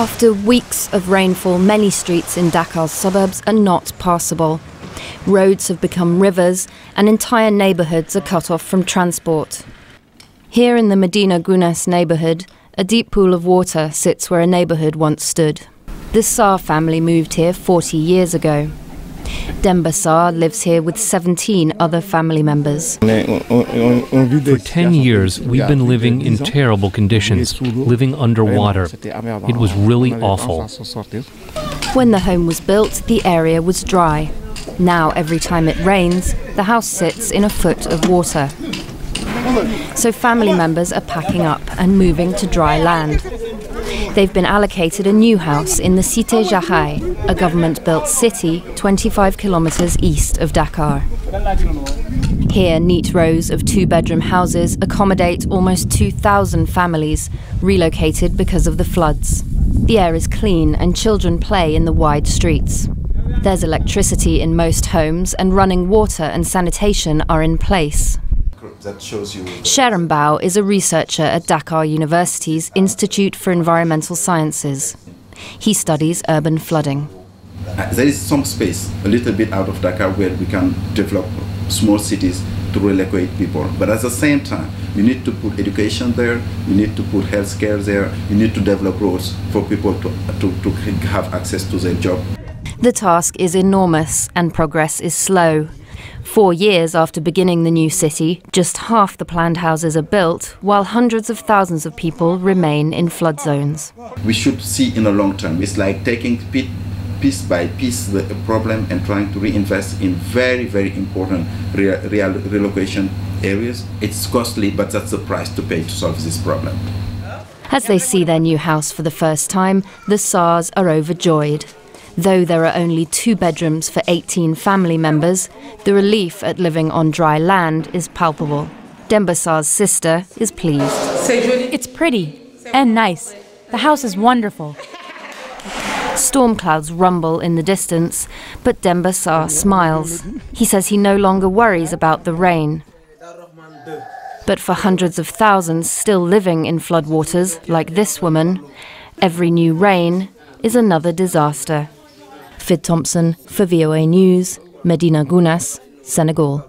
After weeks of rainfall, many streets in Dakar's suburbs are not passable. Roads have become rivers and entire neighbourhoods are cut off from transport. Here in the Medina Gounass neighbourhood, a deep pool of water sits where a neighbourhood once stood. The Sarr family moved here 40 years ago. Demba Sarr lives here with 17 other family members. For 10 years, we've been living in terrible conditions, living underwater. It was really awful. When the home was built, the area was dry. Now, every time it rains, the house sits in a foot of water. So family members are packing up and moving to dry land. They've been allocated a new house in the Cité Jahay, a government-built city 25 kilometers east of Dakar. Here, neat rows of two-bedroom houses accommodate almost 2,000 families, relocated because of the floods. The air is clean and children play in the wide streets. There's electricity in most homes and running water and sanitation are in place. Sherembao is a researcher at Dakar University's Institute for Environmental Sciences. He studies urban flooding. There is some space, a little bit out of Dakar, where we can develop small cities to relocate people. But at the same time, you need to put education there, you need to put healthcare there, you need to develop roads for people to have access to their job. The task is enormous and progress is slow. 4 years after beginning the new city, just half the planned houses are built, while hundreds of thousands of people remain in flood zones. We should see in the long term. It's like taking piece by piece the problem and trying to reinvest in very, very important relocation areas. It's costly, but that's the price to pay to solve this problem. As they see their new house for the first time, the Sarrs are overjoyed. Though there are only 2 bedrooms for 18 family members, the relief at living on dry land is palpable. Demba Sarr's sister is pleased. It's pretty and nice. The house is wonderful. Storm clouds rumble in the distance, but Demba Sarr smiles. He says he no longer worries about the rain. But for hundreds of thousands still living in floodwaters, like this woman, every new rain is another disaster. Fid Thompson for VOA News, Medina Gounass, Senegal.